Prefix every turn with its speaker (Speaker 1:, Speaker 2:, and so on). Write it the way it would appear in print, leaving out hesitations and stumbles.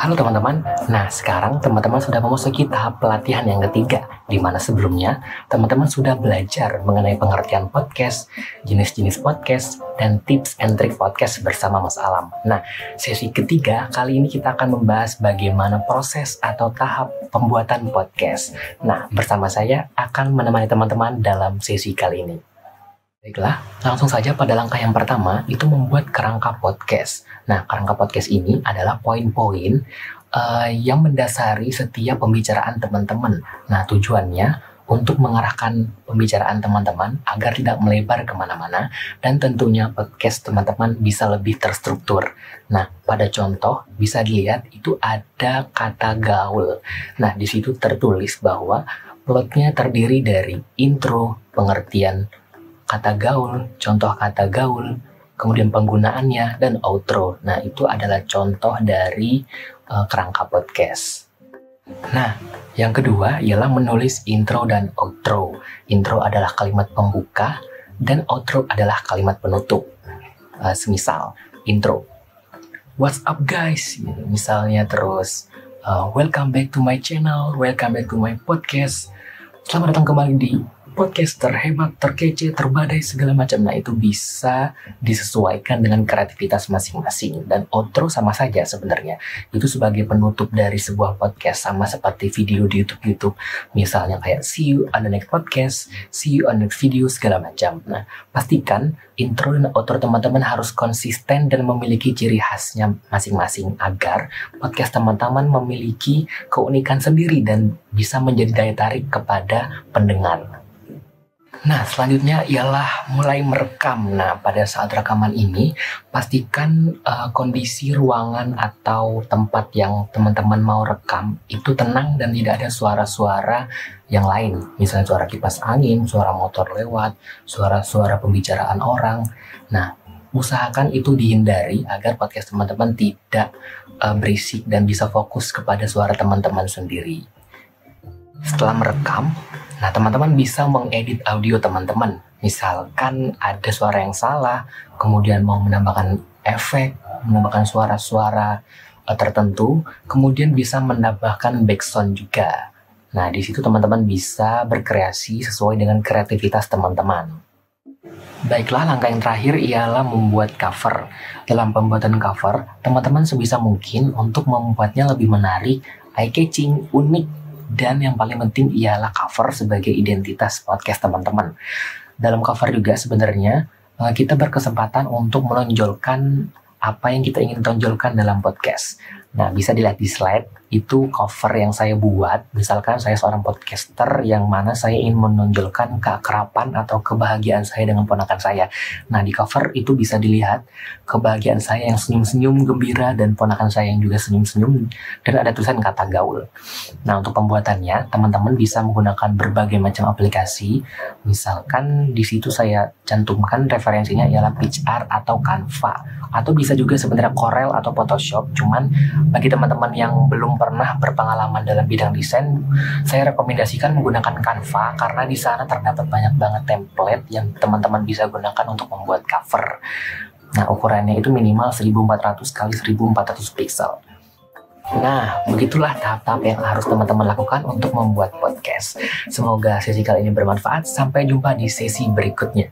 Speaker 1: Halo teman-teman, nah sekarang teman-teman sudah memasuki tahap pelatihan yang ketiga, di mana sebelumnya teman-teman sudah belajar mengenai pengertian podcast, jenis-jenis podcast, dan tips and trick podcast bersama Mas Alam. Nah, sesi ketiga kali ini kita akan membahas bagaimana proses atau tahap pembuatan podcast. Nah, bersama saya akan menemani teman-teman dalam sesi kali ini. Baiklah, langsung saja pada langkah yang pertama, itu membuat kerangka podcast. Nah, kerangka podcast ini adalah poin-poin yang mendasari setiap pembicaraan teman-teman. Nah, tujuannya untuk mengarahkan pembicaraan teman-teman agar tidak melebar kemana-mana, dan tentunya podcast teman-teman bisa lebih terstruktur. Nah, pada contoh bisa dilihat itu ada kata gaul. Nah, di situ tertulis bahwa plotnya terdiri dari intro, pengertian kata gaul, contoh kata gaul, kemudian penggunaannya, dan outro. Nah, itu adalah contoh dari kerangka podcast. Nah, yang kedua ialah menulis intro dan outro. Intro adalah kalimat pembuka, dan outro adalah kalimat penutup. Semisal, intro, "What's up guys?" Misalnya terus, "Welcome back to my channel, welcome back to my podcast. Selamat datang kembali di podcast terhebat, terkece, terbadai, segala macam." Nah, itu bisa disesuaikan dengan kreativitas masing-masing. Dan outro sama saja sebenarnya. Itu sebagai penutup dari sebuah podcast, sama seperti video di YouTube. Misalnya kayak "see you on the next podcast", "see you on the next video", segala macam. Nah, pastikan intro dan outro teman-teman harus konsisten dan memiliki ciri khasnya masing-masing agar podcast teman-teman memiliki keunikan sendiri dan bisa menjadi daya tarik kepada pendengar. Nah, selanjutnya ialah mulai merekam. Nah, pada saat rekaman ini, pastikan kondisi ruangan atau tempat yang teman-teman mau rekam itu tenang dan tidak ada suara-suara yang lain. Misalnya suara kipas angin, suara motor lewat, suara-suara pembicaraan orang. Nah, usahakan itu dihindari agar podcast teman-teman tidak berisik dan bisa fokus kepada suara teman-teman sendiri. Setelah merekam, nah, teman-teman bisa mengedit audio teman-teman. Misalkan ada suara yang salah, kemudian mau menambahkan efek, menambahkan suara-suara tertentu, kemudian bisa menambahkan background juga. Nah, di situ teman-teman bisa berkreasi sesuai dengan kreativitas teman-teman. Baiklah, langkah yang terakhir ialah membuat cover. Dalam pembuatan cover, teman-teman sebisa mungkin untuk membuatnya lebih menarik, eye-catching, unik, dan yang paling penting ialah cover sebagai identitas podcast teman-teman. Dalam cover juga sebenarnya kita berkesempatan untuk menonjolkan apa yang kita ingin tonjolkan dalam podcast. Nah, bisa dilihat di slide, itu cover yang saya buat. Misalkan saya seorang podcaster yang mana saya ingin menonjolkan keakraban atau kebahagiaan saya dengan ponakan saya. Nah, di cover itu bisa dilihat kebahagiaan saya yang senyum-senyum gembira dan ponakan saya yang juga senyum-senyum, dan ada tulisan kata gaul. Nah, untuk pembuatannya, teman-teman bisa menggunakan berbagai macam aplikasi. Misalkan di situ saya cantumkan referensinya ialah PitchArt atau Canva, atau bisa juga sebenarnya Corel atau Photoshop. Cuman bagi teman-teman yang belum pernah berpengalaman dalam bidang desain, saya rekomendasikan menggunakan Canva karena di sana terdapat banyak banget template yang teman-teman bisa gunakan untuk membuat cover. Nah, ukurannya itu minimal 1400 x 1400 pixel. Nah, begitulah tahap-tahap yang harus teman-teman lakukan untuk membuat podcast. Semoga sesi kali ini bermanfaat. Sampai jumpa di sesi berikutnya.